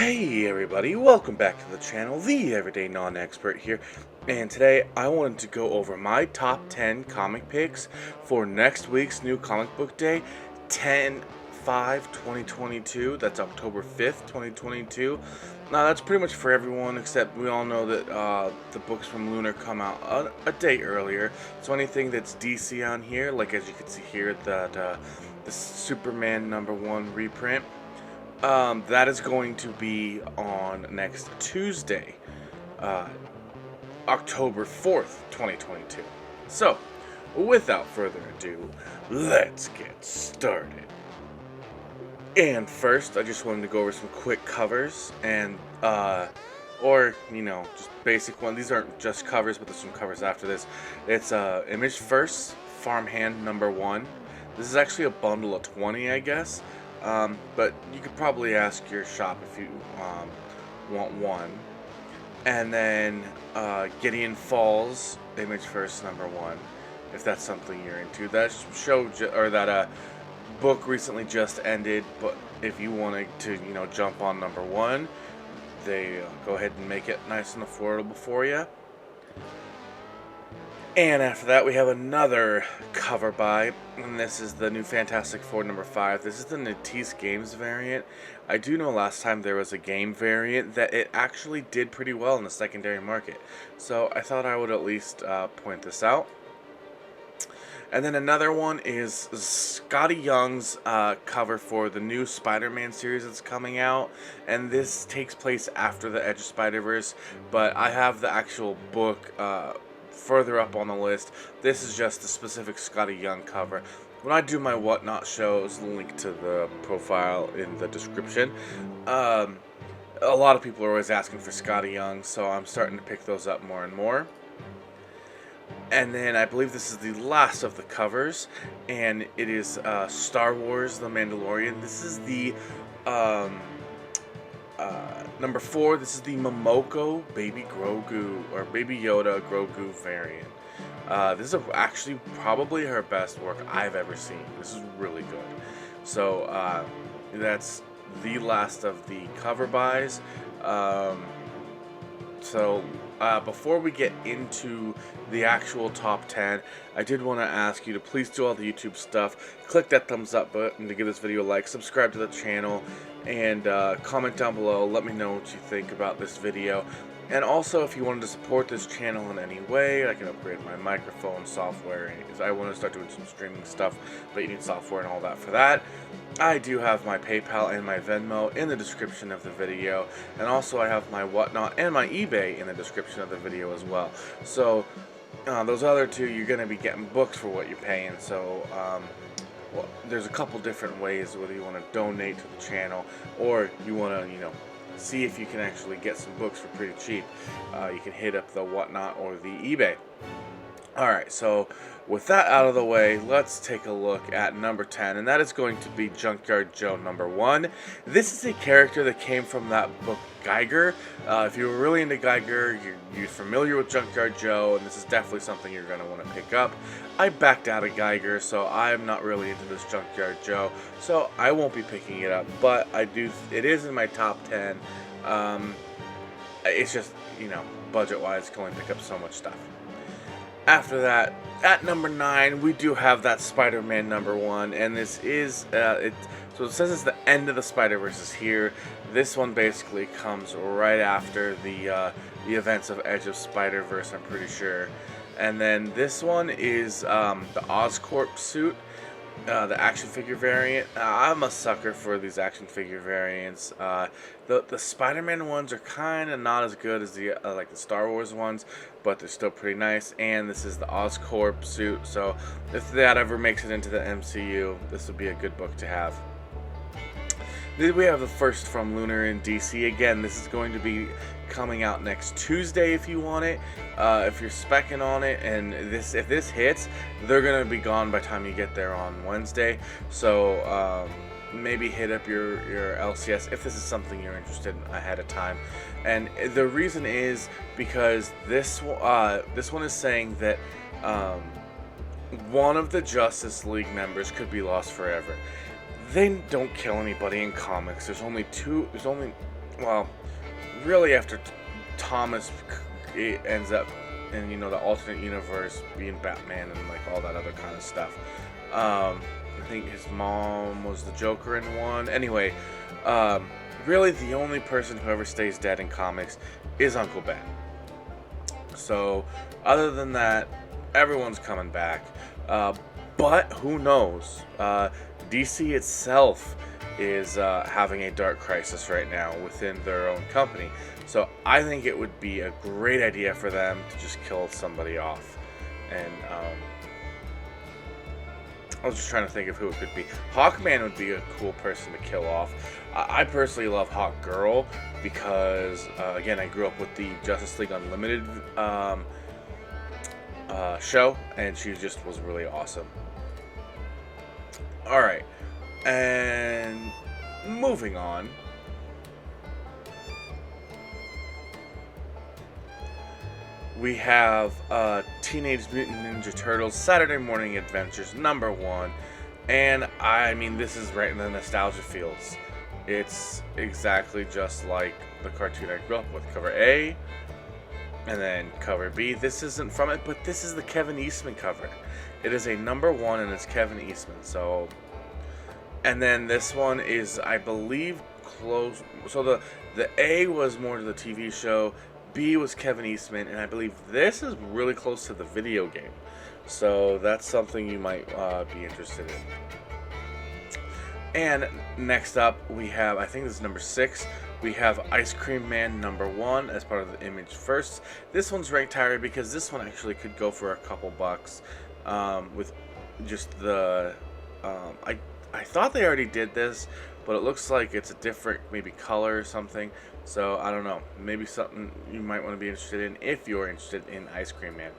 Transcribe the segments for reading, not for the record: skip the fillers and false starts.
Hey everybody, welcome back to the channel, the Everyday Non-Expert here, and today I wanted to go over my top 10 comic picks for next week's new comic book day, 10/5/2022, that's October 5th, 2022. Now that's pretty much for everyone, except we all know that the books from Lunar come out a day earlier, so anything that's DC on here, like as you can see here, that the Superman #1 reprint, that is going to be on next Tuesday, October 4th, 2022. So, without further ado, let's get started. And first, I just wanted to go over some quick covers and, or, just basic one. These aren't just covers, but there's some covers after this. It's, Image First, Farmhand #1. This is actually a bundle of 20, I guess. But you could probably ask your shop if you want one. And then Gideon Falls, Image First #1, if that's something you're into. That that book recently just ended, but if you wanted to, jump on #1, they go ahead and make it nice and affordable for you. And after that, we have another cover by, and this is the new Fantastic Four #5. This is the Natisse Games variant. I do know last time there was a game variant that it actually did pretty well in the secondary market. So I thought I would at least point this out. And then another one is Scotty Young's cover for the new Spider-Man series that's coming out. And this takes place after the Edge of Spider-Verse, but I have the actual book further up on the list. This is just the specific Scotty Young cover. When I do my Whatnot shows, link to the profile in the description. A lot of people are always asking for Scotty Young, so I'm starting to pick those up more and more. And then I believe this is the last of the covers, and it is Star Wars: The Mandalorian. This is the #4, this is the Momoko Baby Grogu, or Baby Yoda Grogu variant. This is actually probably her best work I've ever seen. This is really good. So, that's the last of the cover buys. Before we get into the actual top 10, I did want to ask you to please do all the YouTube stuff. Click that thumbs up button to give this video a like, subscribe to the channel, and comment down below. Let me know what you think about this video. And also, if you wanted to support this channel in any way, I can upgrade my microphone software. I want to start doing some streaming stuff, but you need software and all that for that. I do have my PayPal and my Venmo in the description of the video. And also, I have my Whatnot and my eBay in the description of the video as well. So, those other two, you're going to be getting books for what you're paying. So, there's a couple different ways, whether you want to donate to the channel or you want to, see if you can actually get some books for pretty cheap. You can hit up the Whatnot or the eBay. Alright, so with that out of the way, let's take a look at number 10, and that is going to be Junkyard Joe #1. This is a character that came from that book Geiger. If you were really into Geiger, you're familiar with Junkyard Joe, and this is definitely something you're going to want to pick up. I backed out of Geiger, so I'm not really into this Junkyard Joe, so I won't be picking it up, but it is in my top 10. It's just, budget-wise, can only pick up so much stuff. After that, at number 9, we do have that Spider-Man #1, and this is, so it says it's the end of the Spider-Verse is here. This one basically comes right after the events of Edge of Spider-Verse, I'm pretty sure. And then this one is the Oscorp suit, the action figure variant. I'm a sucker for these action figure variants. The Spider-Man ones are kind of not as good as the like the Star Wars ones, but they're still pretty nice. And this is the Oscorp suit, so if that ever makes it into the MCU, this would be a good book to have. Then we have the first from Lunar in DC. Again, this is going to be coming out next Tuesday if you want it. If you're specking on it, and if this hits, they're gonna be gone by the time you get there on Wednesday. So maybe hit up your LCS if this is something you're interested in ahead of time. And the reason is because this one is saying that one of the Justice League members could be lost forever. They don't kill anybody in comics. There's only well, really after Thomas ends up in, the alternate universe being Batman and like all that other kind of stuff. I think his mom was the Joker in one. Anyway, really the only person who ever stays dead in comics is Uncle Ben. So other than that, everyone's coming back. But who knows? DC itself is having a dark crisis right now within their own company. So I think it would be a great idea for them to just kill somebody off. And I was just trying to think of who it could be. Hawkman would be a cool person to kill off. I personally love Hawkgirl because, again, I grew up with the Justice League Unlimited show, and she just was really awesome. Alright, and moving on. We have Teenage Mutant Ninja Turtles Saturday Morning Adventures #1. And I mean, this is right in the nostalgia fields. It's exactly just like the cartoon I grew up with. Cover A, and then cover B. This isn't from it, but this is the Kevin Eastman cover. It is a #1, and it's Kevin Eastman. So, and then this one is, I believe, close. So the A was more to the TV show. B was Kevin Eastman, and I believe this is really close to the video game. So that's something you might be interested in. And next up, we have, I think this is #6, we have Ice Cream Man #1 as part of the Image First. This one's ranked higher because this one actually could go for a couple bucks with just the... I thought they already did this, but it looks like it's a different maybe color or something. So I don't know, maybe something you might want to be interested in if you're interested in Ice Cream Man.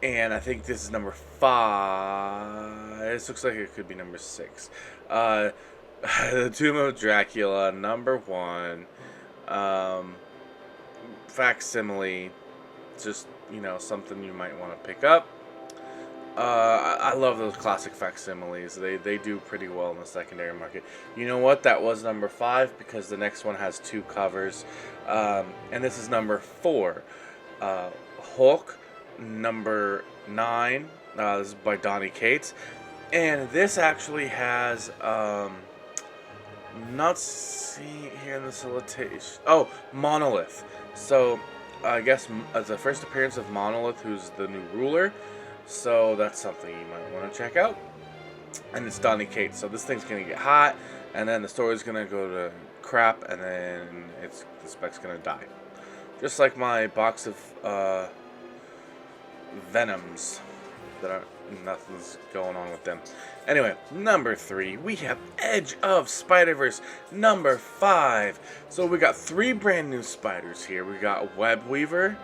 And I think this is #5. This looks like it could be #6. The Tomb of Dracula #1. Facsimile, just, something you might want to pick up. I love those classic facsimiles. They do pretty well in the secondary market. You know what? That was #5 because the next one has 2 covers. And this is #4. Hulk #9. This is by Donny Cates. And this actually has... not seeing here in the solicitation. Oh, Monolith. So, I guess as the first appearance of Monolith, who's the new ruler. So that's something you might want to check out. And it's Donny Cates. So this thing's going to get hot, and then the story's going to go to crap, and then the spec's going to die. Just like my box of Venoms that are... nothing's going on with them. Anyway, #3, we have Edge of Spider-Verse #5. So we got 3 brand new spiders here. We got Web Weaver,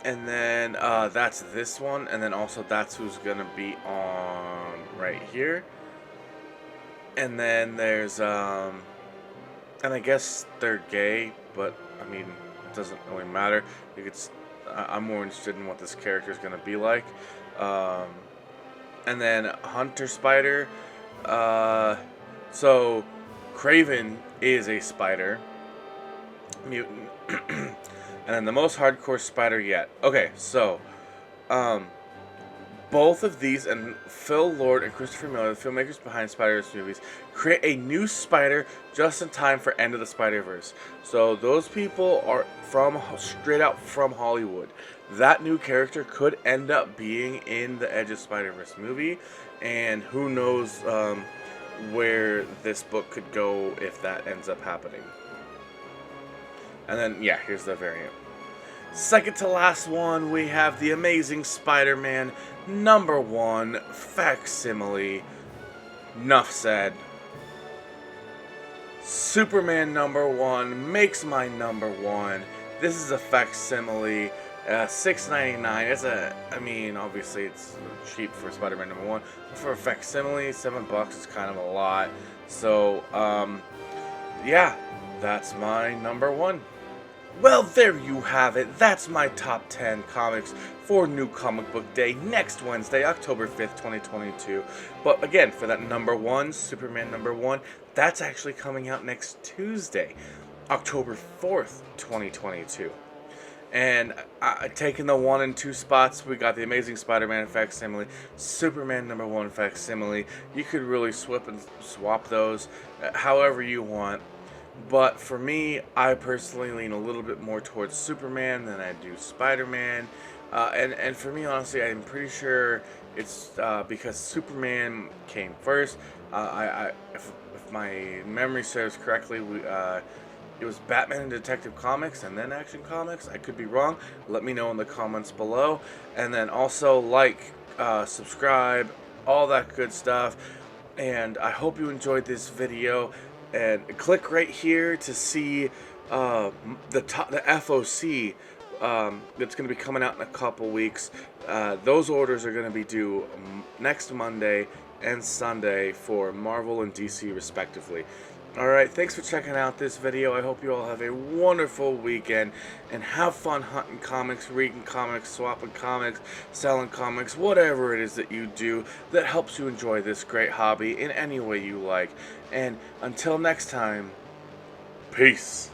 and then that's this one, and then also that's who's gonna be on right here. And then there's and I guess they're gay, but I mean it doesn't really matter. I'm more interested in what this character is gonna be like. And then Hunter Spider. So Kraven is a spider mutant. And then the most hardcore spider yet. Okay, so both of these, and Phil Lord and Christopher Miller, the filmmakers behind Spider-Verse movies, create a new spider just in time for End of the Spider-Verse. So those people are straight out from Hollywood. That new character could end up being in the Edge of Spider-Verse movie, and who knows where this book could go if that ends up happening. And then, yeah, here's the variant. Second to last one, we have The Amazing Spider-Man #1 Facsimile. Nuff said. Superman #1 makes my #1. This is a facsimile. $6.99. Obviously it's cheap for Spider-Man #1. But for a facsimile, $7 is kind of a lot. So, yeah, that's my #1. Well, there you have it. That's my top 10 comics for New Comic Book Day next Wednesday, October 5th, 2022. But again, for that #1, Superman #1, that's actually coming out next Tuesday. October 4th, 2022. And taking the 1 and 2 spots, we got the Amazing Spider-Man facsimile, Superman #1 facsimile. You could really swap those however you want. But for me, I personally lean a little bit more towards Superman than I do Spider-Man. And for me, honestly, I'm pretty sure it's because Superman came first. If my memory serves correctly, it was Batman and Detective Comics and then Action Comics. I could be wrong. Let me know in the comments below. And then also subscribe, all that good stuff. And I hope you enjoyed this video. And click right here to see the FOC that's going to be coming out in a couple weeks. Those orders are going to be due next Monday and Sunday for Marvel and DC respectively. Alright, thanks for checking out this video. I hope you all have a wonderful weekend and have fun hunting comics, reading comics, swapping comics, selling comics, whatever it is that you do that helps you enjoy this great hobby in any way you like. And until next time, peace.